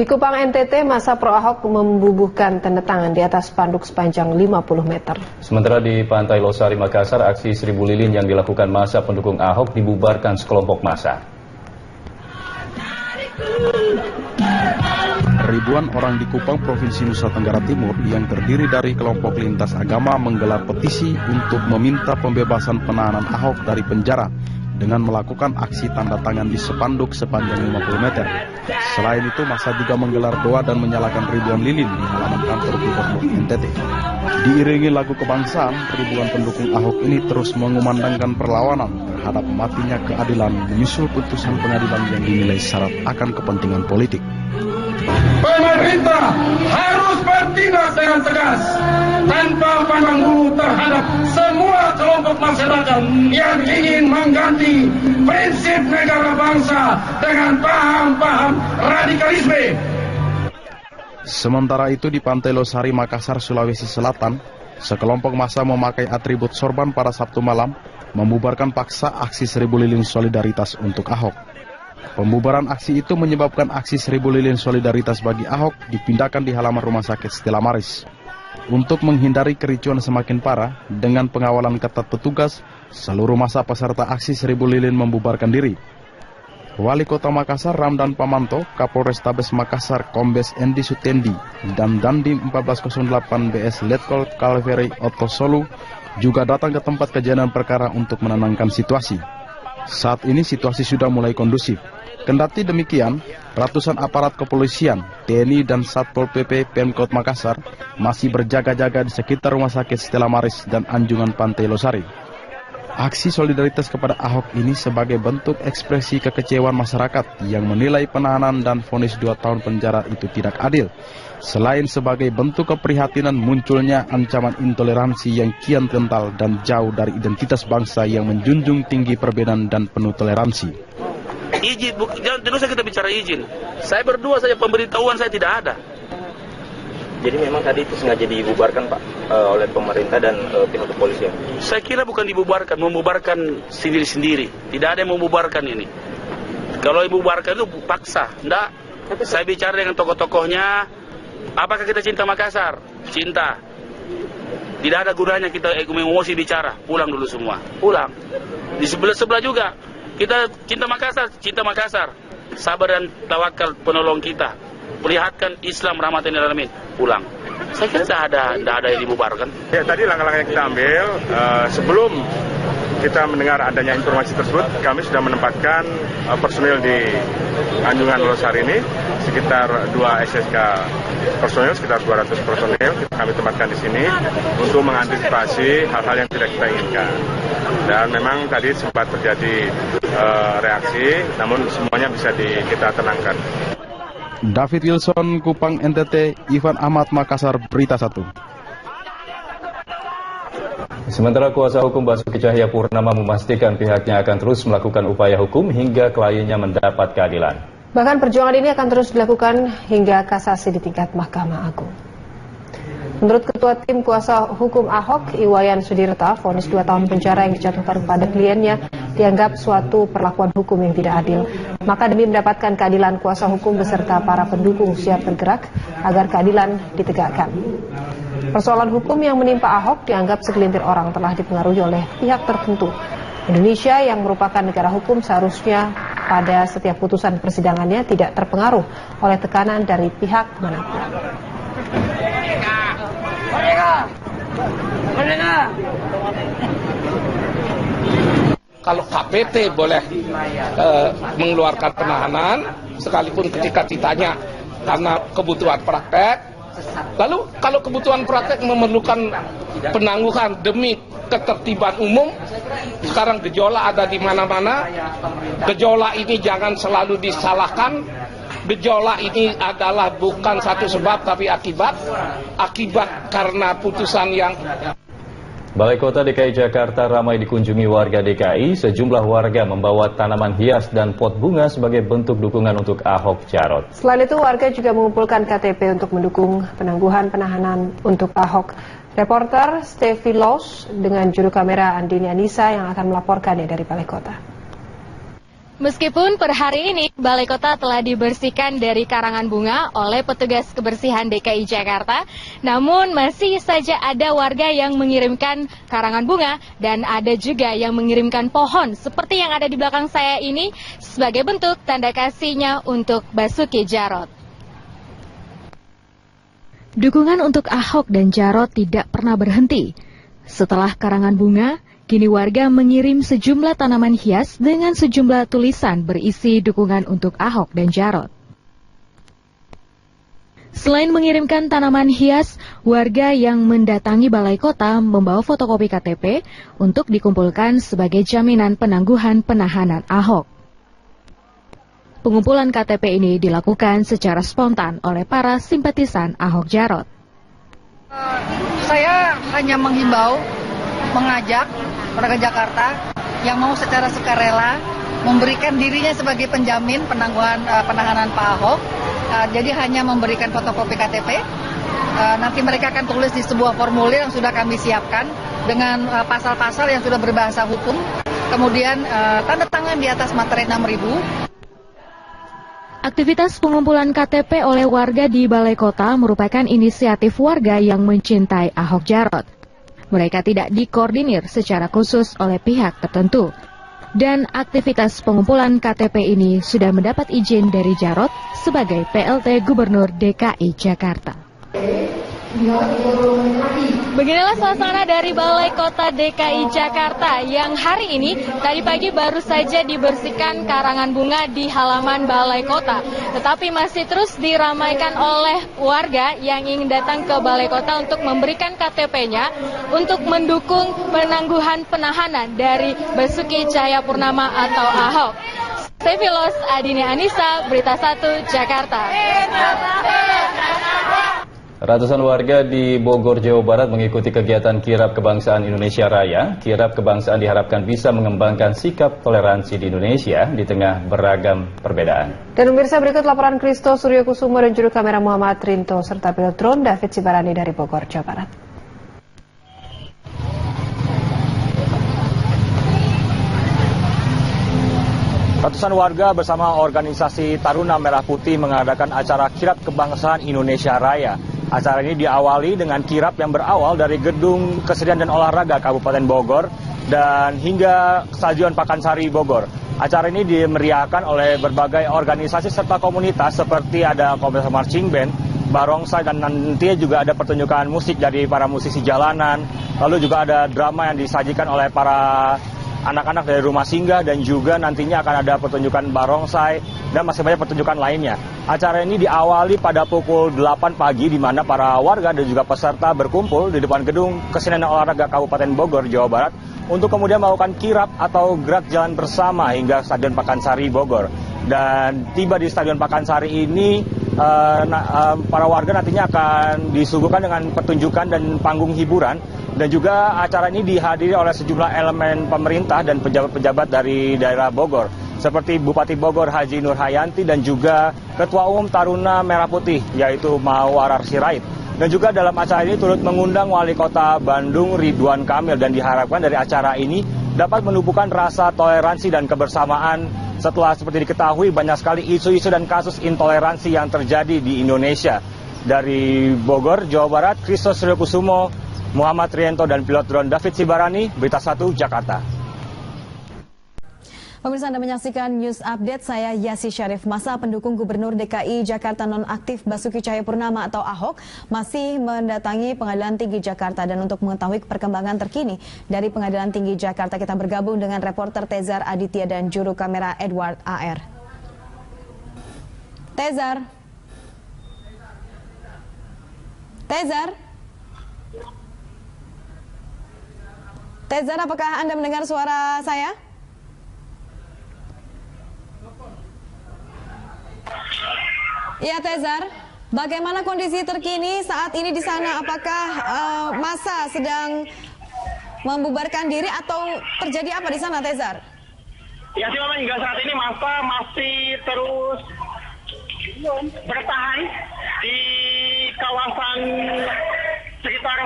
Di Kupang NTT, masa pro Ahok membubuhkan tanda tangan di atas spanduk sepanjang 50 meter. Sementara di Pantai Losari, Makassar, aksi 1000 lilin yang dilakukan masa pendukung Ahok dibubarkan sekelompok massa. Ribuan orang di Kupang, Provinsi Nusa Tenggara Timur yang terdiri dari kelompok lintas agama menggelar petisi untuk meminta pembebasan penahanan Ahok dari penjara dengan melakukan aksi tanda tangan di spanduk sepanjang 50 meter. Selain itu, massa juga menggelar doa dan menyalakan ribuan lilin di halaman kantor Gubernur NTT. Diiringi lagu kebangsaan, ribuan pendukung Ahok ini terus mengumandangkan perlawanan terhadap matinya keadilan menyusul putusan pengadilan yang dinilai syarat akan kepentingan politik. Pemerintah harus bertindak dengan tegas tanpa pandang bulu terhadap semua kelompok masyarakat yang ingin mengganti prinsip negara bangsa dengan paham-paham radikalisme. Sementara itu di Pantai Losari, Makassar, Sulawesi Selatan, sekelompok massa memakai atribut sorban pada Sabtu malam membubarkan paksa aksi 1000 lilin solidaritas untuk Ahok. Pembubaran aksi itu menyebabkan aksi 1000 lilin solidaritas bagi Ahok dipindahkan di halaman rumah sakit Stella Maris. Untuk menghindari kericuan semakin parah, dengan pengawalan ketat petugas, seluruh massa peserta aksi 1000 lilin membubarkan diri. Wali Kota Makassar Ramdan Pamanto, Kapolrestabes Makassar Kombes Endi Sutendi, dan Dandim 1408 BS Letkol Calvary Otto Solu juga datang ke tempat kejadian perkara untuk menenangkan situasi. Saat ini situasi sudah mulai kondusif. Kendati demikian, ratusan aparat kepolisian, TNI dan Satpol PP Pemkot Makassar masih berjaga-jaga di sekitar rumah sakit Stella Maris dan Anjungan Pantai Losari. Aksi solidaritas kepada Ahok ini sebagai bentuk ekspresi kekecewaan masyarakat yang menilai penahanan dan vonis 2 tahun penjara itu tidak adil. Selain sebagai bentuk keprihatinan munculnya ancaman intoleransi yang kian kental dan jauh dari identitas bangsa yang menjunjung tinggi perbedaan dan penuh toleransi. Izin, jangan usah kita bicara izin. Saya berdua saja, pemberitahuan saya tidak ada. Jadi memang tadi itu sengaja dibubarkan Pak oleh pemerintah dan pihak kepolisian? Saya kira bukan dibubarkan, membubarkan sendiri-sendiri. Tidak ada yang membubarkan ini. Kalau dibubarkan itu paksa, enggak. Saya bicara dengan tokoh-tokohnya. Apakah kita cinta Makassar? Cinta. Tidak ada gunanya kita emosi bicara. Pulang dulu semua. Pulang. Di sebelah juga. Kita cinta Makassar. Sabar dan tawakal penolong kita. Perlihatkan Islam rahmatan lil alamin. Pulang. Saya kira tidak ada yang dibubarkan. Ya, tadi langkah-langkah yang kita ambil sebelum kita mendengar adanya informasi tersebut, kami sudah menempatkan personil di Anjungan Losari ini sekitar 2 SSK personil, sekitar 200 personil kami tempatkan di sini untuk mengantisipasi hal-hal yang tidak kita inginkan. Dan memang tadi sempat terjadi reaksi, namun semuanya bisa kita tenangkan. David Wilson, Kupang NTT, Ivan Ahmad, Makassar, Berita 1. Sementara kuasa hukum Basuki Cahayapurnama memastikan pihaknya akan terus melakukan upaya hukum hingga kliennya mendapat keadilan. Bahkan perjuangan ini akan terus dilakukan hingga kasasi di tingkat Mahkamah Agung. Menurut Ketua Tim Kuasa Hukum Ahok, Iwayan Sudirta, vonis 2 tahun penjara yang dijatuhkan kepada kliennya dianggap suatu perlakuan hukum yang tidak adil. Maka demi mendapatkan keadilan, kuasa hukum beserta para pendukung siap bergerak agar keadilan ditegakkan. Persoalan hukum yang menimpa Ahok dianggap segelintir orang telah dipengaruhi oleh pihak tertentu. Indonesia yang merupakan negara hukum seharusnya pada setiap putusan persidangannya tidak terpengaruh oleh tekanan dari pihak manapun. Kalau KPT boleh mengeluarkan penahanan, sekalipun ketika ditanya karena kebutuhan praktek. Lalu kalau kebutuhan praktek memerlukan penangguhan demi ketertiban umum, sekarang gejolak ada di mana-mana. Gejolak ini jangan selalu disalahkan. Gejolak ini adalah bukan satu sebab tapi akibat karena putusan yang. Balai Kota DKI Jakarta ramai dikunjungi warga DKI. Sejumlah warga membawa tanaman hias dan pot bunga sebagai bentuk dukungan untuk Ahok Jarot. Selain itu, warga juga mengumpulkan KTP untuk mendukung penangguhan penahanan untuk Ahok. Reporter Steffi Laws dengan juru kamera Andini Anissa yang akan melaporkannya dari Balai Kota. Meskipun per hari ini Balai Kota telah dibersihkan dari karangan bunga oleh petugas kebersihan DKI Jakarta, namun masih saja ada warga yang mengirimkan karangan bunga dan ada juga yang mengirimkan pohon seperti yang ada di belakang saya ini sebagai bentuk tanda kasihnya untuk Basuki Jarot. Dukungan untuk Ahok dan Jarot tidak pernah berhenti. Setelah karangan bunga, kini warga mengirim sejumlah tanaman hias dengan sejumlah tulisan berisi dukungan untuk Ahok dan Jarot. Selain mengirimkan tanaman hias, warga yang mendatangi Balai Kota membawa fotokopi KTP untuk dikumpulkan sebagai jaminan penangguhan penahanan Ahok. Pengumpulan KTP ini dilakukan secara spontan oleh para simpatisan Ahok Jarot. Saya hanya menghimbau, mengajak warga Jakarta yang mau secara sukarela memberikan dirinya sebagai penjamin penahanan Pak Ahok. Jadi hanya memberikan fotokopi KTP. Nanti mereka akan tulis di sebuah formulir yang sudah kami siapkan dengan pasal-pasal yang sudah berbahasa hukum. Kemudian tanda tangan di atas materai 6.000. Aktivitas pengumpulan KTP oleh warga di Balai Kota merupakan inisiatif warga yang mencintai Ahok Jarot. Mereka tidak dikoordinir secara khusus oleh pihak tertentu. Dan aktivitas pengumpulan KTP ini sudah mendapat izin dari Jarot sebagai PLT Gubernur DKI Jakarta. Beginilah suasana dari Balai Kota DKI Jakarta yang hari ini tadi pagi baru saja dibersihkan karangan bunga di halaman Balai Kota. Tetapi masih terus diramaikan oleh warga yang ingin datang ke Balai Kota untuk memberikan KTP-nya untuk mendukung penangguhan penahanan dari Basuki Cahayapurnama atau Ahok. Sevilos Adini Anissa, Berita 1, Jakarta. Ratusan warga di Bogor, Jawa Barat mengikuti kegiatan Kirap Kebangsaan Indonesia Raya. Kirap Kebangsaan diharapkan bisa mengembangkan sikap toleransi di Indonesia di tengah beragam perbedaan. Dan pemirsa, berikut laporan Kristo Suryokusumo dan juru kamera Muhammad Rinto serta pilot drone David Sibarani dari Bogor, Jawa Barat. Ratusan warga bersama organisasi Taruna Merah Putih mengadakan acara Kirap Kebangsaan Indonesia Raya. Acara ini diawali dengan kirap yang berawal dari Gedung Kesenian dan Olahraga Kabupaten Bogor dan hingga Stadion Pakansari Bogor. Acara ini dimeriahkan oleh berbagai organisasi serta komunitas seperti ada komunitas marching band, barongsai, dan nantinya juga ada pertunjukan musik dari para musisi jalanan. Lalu juga ada drama yang disajikan oleh para anak-anak dari rumah singgah dan juga nantinya akan ada pertunjukan barongsai dan masih banyak pertunjukan lainnya. Acara ini diawali pada pukul 8 pagi di mana para warga dan juga peserta berkumpul di depan Gedung Kesenian dan Olahraga Kabupaten Bogor, Jawa Barat untuk kemudian melakukan kirap atau gerak jalan bersama hingga Stadion Pakansari Bogor. Dan tiba di Stadion Pakansari ini para warga nantinya akan disuguhkan dengan pertunjukan dan panggung hiburan. Dan juga acara ini dihadiri oleh sejumlah elemen pemerintah dan pejabat-pejabat dari daerah Bogor seperti Bupati Bogor Haji Nur Hayanti dan juga Ketua Umum Taruna Merah Putih yaitu Mauwarar Sirait. Dan juga dalam acara ini turut mengundang Wali Kota Bandung Ridwan Kamil dan diharapkan dari acara ini dapat menumbuhkan rasa toleransi dan kebersamaan setelah seperti diketahui banyak sekali isu-isu dan kasus intoleransi yang terjadi di Indonesia. Dari Bogor, Jawa Barat, Kristo Suryokusumo, Muhammad Riento dan pilot drone David Sibarani, Berita 1, Jakarta. Pemirsa, Anda menyaksikan News Update, saya Yasi Syarif. Masa pendukung Gubernur DKI Jakarta nonaktif Basuki Cahayapurnama atau Ahok masih mendatangi Pengadilan Tinggi Jakarta. Dan untuk mengetahui perkembangan terkini dari Pengadilan Tinggi Jakarta, kita bergabung dengan reporter Tezar Aditya dan juru kamera Edward AR. Tezar. Tezar, apakah Anda mendengar suara saya? Ya, Tezar, bagaimana kondisi terkini saat ini di sana? Apakah massa sedang membubarkan diri atau terjadi apa di sana, Tezar? Ya, sih memang hingga saat ini massa masih terus bertahan di kawasan sekitar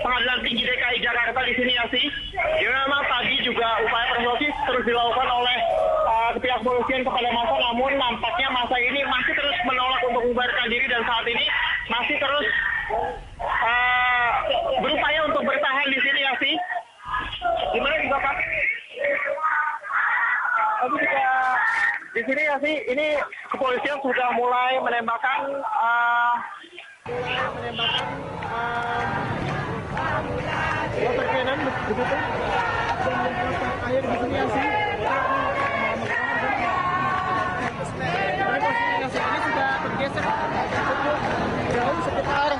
Pengadilan Tinggi DKI Jakarta di sini, ya sih. Ya, memang tadi juga upaya persuasif terus dilakukan oleh membubarkan diri dan saat ini masih terus berupaya untuk bertahan di sini, Yasi. Gimana juga Pak? Tapi juga di sini Yasi, ini kepolisian sudah mulai menembakkan water cannon begitu dan menyemprotkan air di sini Yasi. Ini sudah bergeser cukup jauh sekitar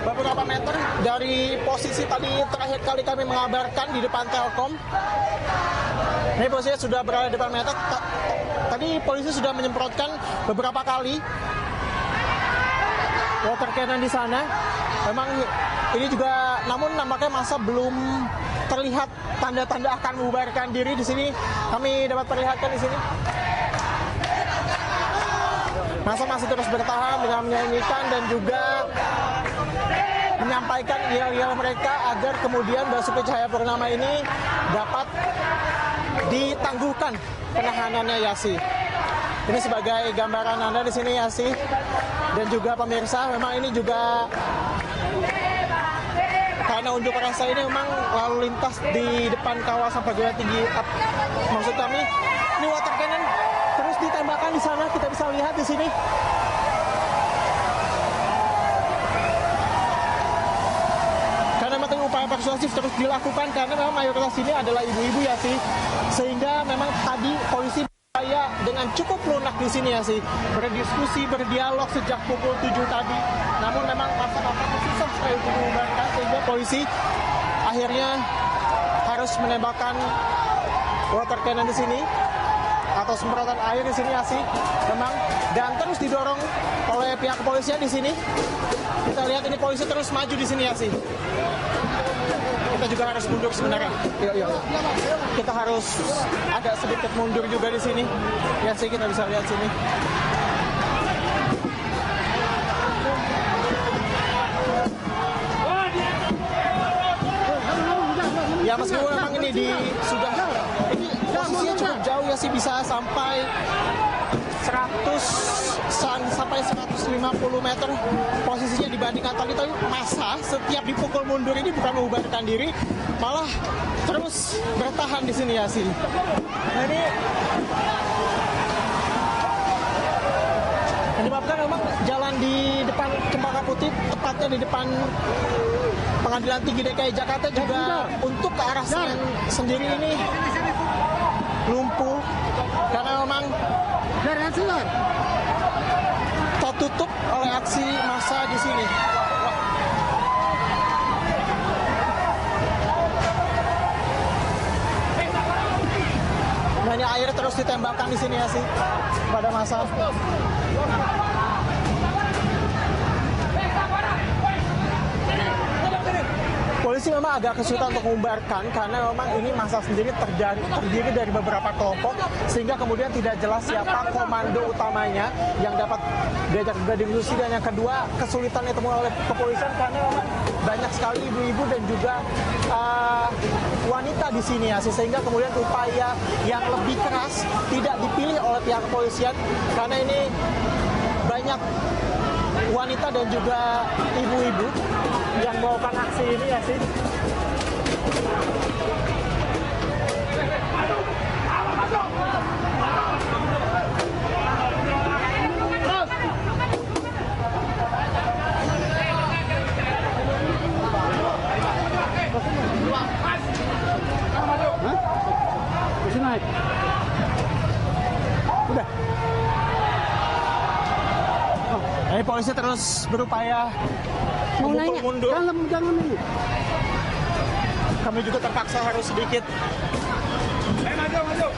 beberapa meter dari posisi tadi terakhir kali kami mengabarkan di depan Telkom. Ini posisinya sudah berada di depan meter. Tadi polisi sudah menyemprotkan beberapa kali water cannon di sana. Memang ini juga, namun nampaknya masa belum terlihat tanda-tanda akan membubarkan diri di sini. Kami dapat perlihatkan di sini. Masa masih terus bertahan dengan menyanyikan dan juga menyampaikan yel-yel mereka agar kemudian Basuki Cahayapurnama ini dapat ditangguhkan penahanannya, Yasi. Ini sebagai gambaran Anda di sini, Yasi, dan juga pemirsa. Memang ini juga karena unjuk rasa ini memang lalu lintas di depan kawasan perguruan tinggi. Maksud kami, ini water cannon terus ditembakkan di sana, kita bisa lihat di sini. Karena memang upaya persuasif terus dilakukan karena memang mayoritas ini adalah ibu-ibu, ya sih. Sehingga memang tadi polisi berupaya dengan cukup lunak di sini, ya sih, berdiskusi, berdialog sejak pukul 7 tadi. Namun memang masa-masa susah sekali untuk membubarkan sehingga polisi akhirnya harus menembakkan water cannon di sini atau semprotan air di sini, Yasi, memang, dan terus didorong oleh pihak kepolisian di sini. Kita lihat ini polisi terus maju di sini, Yasi. Kita juga harus mundur sebenarnya. Yuk. Kita harus agak sedikit mundur juga di sini, Yasi. Kita bisa lihat sini. Ya meskipun memang ini sudah posisinya cukup jauh, ya sih, bisa sampai 150 meter posisinya dibandingkan tadi masa setiap dipukul mundur ini bukan membubarkan diri, malah terus bertahan di sini, ya sih. Nah ini menyebabkan memang jalan di depan Cempaka Putih, tepatnya di depan Pengadilan Tinggi DKI Jakarta juga untuk ke arah Senen sendiri ini lumpuh karena memang tertutup oleh aksi massa di sini. Hanya air terus ditembakkan di sini, ya sih, pada massa. Polisi memang agak kesulitan untuk membubarkan karena memang ini massa sendiri terdiri dari beberapa kelompok sehingga kemudian tidak jelas siapa komando utamanya yang dapat diajak juga diskusi, dan yang kedua kesulitan ditemui oleh kepolisian karena memang banyak sekali ibu-ibu dan juga wanita di sini, ya, sehingga kemudian upaya yang lebih keras tidak dipilih oleh pihak kepolisian karena ini banyak wanita dan juga ibu-ibu yang melakukan aksi ini, ya sih. Naik. Udah. Ini polisi terus berupaya memukul mundur. Jangan ini. Kami juga terpaksa harus sedikit. Maju.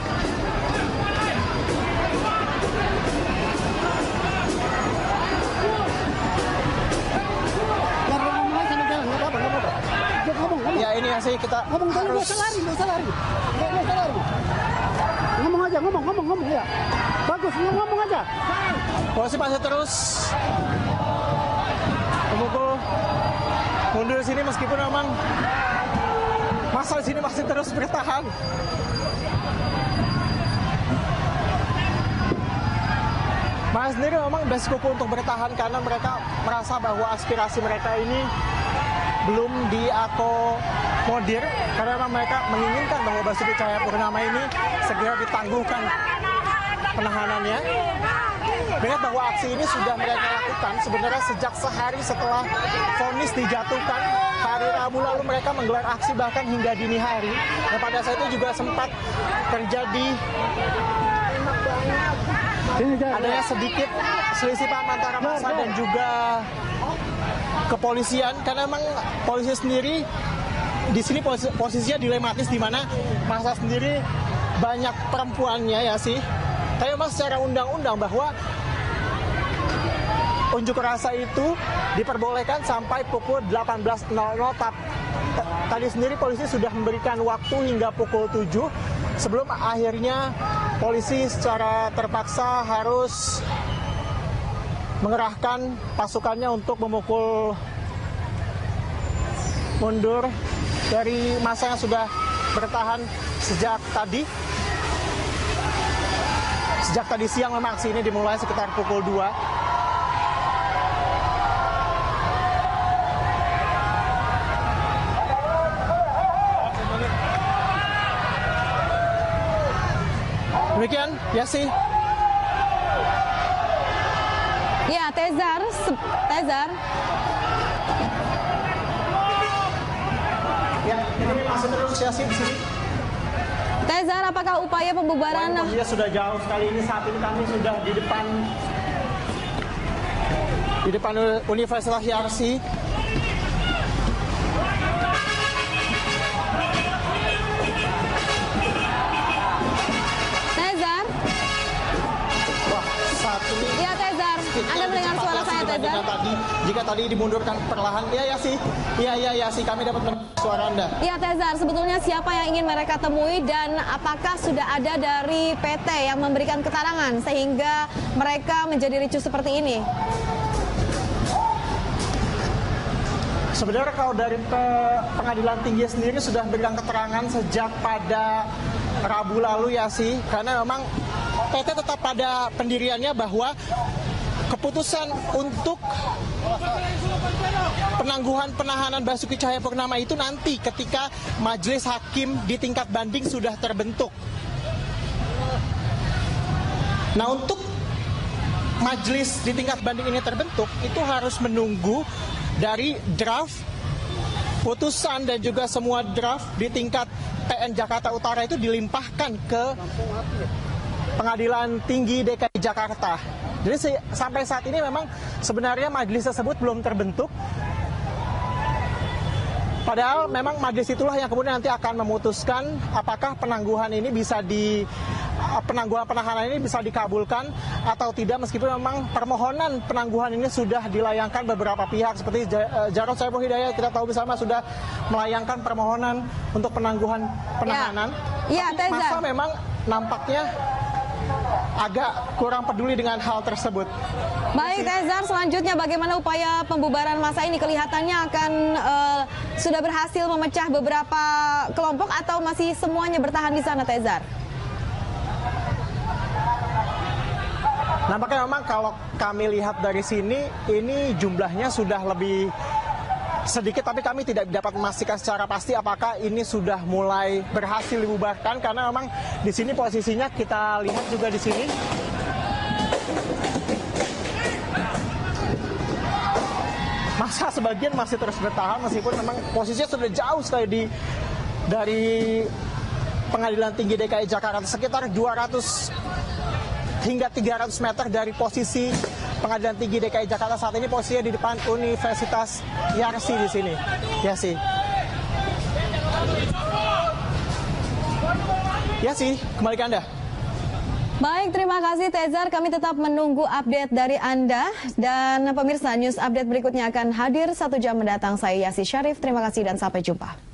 Ya ini ya sih, kita harus lari. Ngomong ya. Bagus, ngomong aja. Polisi masih terus memukul mundur di sini meskipun memang massa di sini masih terus bertahan. Mereka sendiri memang bersikukuh untuk bertahan karena mereka merasa bahwa aspirasi mereka ini belum diakomodir, karena memang mereka menginginkan bahwa Basuki Cahayapurnama ini segera ditangguhkan penahanannya. Mengingat bahwa aksi ini sudah mereka lakukan sebenarnya sejak sehari setelah vonis dijatuhkan. Hari Rabu lalu mereka menggelar aksi bahkan hingga dini hari. Dan pada saat itu juga sempat terjadi adanya sedikit selisih paham antara massa dan juga kepolisian, karena memang polisi sendiri di sini posisinya dilematis, di mana massa sendiri banyak perempuannya ya sih. Tapi memang secara undang-undang bahwa unjuk rasa itu diperbolehkan sampai pukul 18.00. Tadi sendiri polisi sudah memberikan waktu hingga pukul 7 sebelum akhirnya polisi secara terpaksa harus mengerahkan pasukannya untuk memukul mundur dari massa yang sudah bertahan sejak tadi. Sejak tadi siang memang aksi ini dimulai sekitar pukul 2. Demikian, Yasi. Ya, Tezar. Ya, ini masih terus Yasi di sini. Tezar, apakah upaya pembubaran? Posisinya sudah jauh sekali ini. Saat ini kami sudah di depan Universitas Yarsi. Ya, Tezar, Anda mendengar suara saya, Tezar? Jika tadi dimundurkan perlahan, ya sih, kami dapat mendengar suara Anda. Ya, Tezar, sebetulnya siapa yang ingin mereka temui dan apakah sudah ada dari PT yang memberikan keterangan sehingga mereka menjadi ricuh seperti ini? Sebenarnya kalau dari Pengadilan Tinggi sendiri sudah memberikan keterangan sejak pada Rabu lalu ya sih, karena memang PT tetap pada pendiriannya bahwa keputusan untuk penangguhan penahanan Basuki Cahayapurnama itu nanti ketika majelis hakim di tingkat banding sudah terbentuk. Nah, untuk majelis di tingkat banding ini terbentuk, itu harus menunggu dari draft putusan dan juga semua draft di tingkat PN Jakarta Utara itu dilimpahkan ke Pengadilan Tinggi DKI Jakarta. Jadi sampai saat ini memang sebenarnya majelis tersebut belum terbentuk. Padahal memang majelis itulah yang kemudian nanti akan memutuskan apakah penangguhan penahanan ini bisa dikabulkan atau tidak, meskipun memang permohonan penangguhan ini sudah dilayangkan beberapa pihak seperti Jarod Saiful Hidayat, kita tahu bersama sudah melayangkan permohonan untuk penangguhan penahanan. Ya, Tapi masa memang nampaknya agak kurang peduli dengan hal tersebut. Baik, Tezar, selanjutnya bagaimana upaya pembubaran massa ini? Kelihatannya akan sudah berhasil memecah beberapa kelompok atau masih semuanya bertahan di sana, Tezar? Nampaknya memang kalau kami lihat dari sini, ini jumlahnya sudah lebih sedikit, tapi kami tidak dapat memastikan secara pasti apakah ini sudah mulai berhasil dibubarkan, karena memang di sini posisinya kita lihat juga di sini. Masa sebagian masih terus bertahan meskipun memang posisinya sudah jauh sekali dari Pengadilan Tinggi DKI Jakarta, sekitar 200 hingga 300 meter dari posisi Pengadilan Tinggi DKI Jakarta. Saat ini posisinya di depan Universitas Yarsi di sini. Ya sih. Ya sih, kembali ke Anda. Baik, terima kasih Tezar. Kami tetap menunggu update dari Anda. Dan pemirsa, news update berikutnya akan hadir 1 jam mendatang. Saya Yasi Syarif. Terima kasih dan sampai jumpa.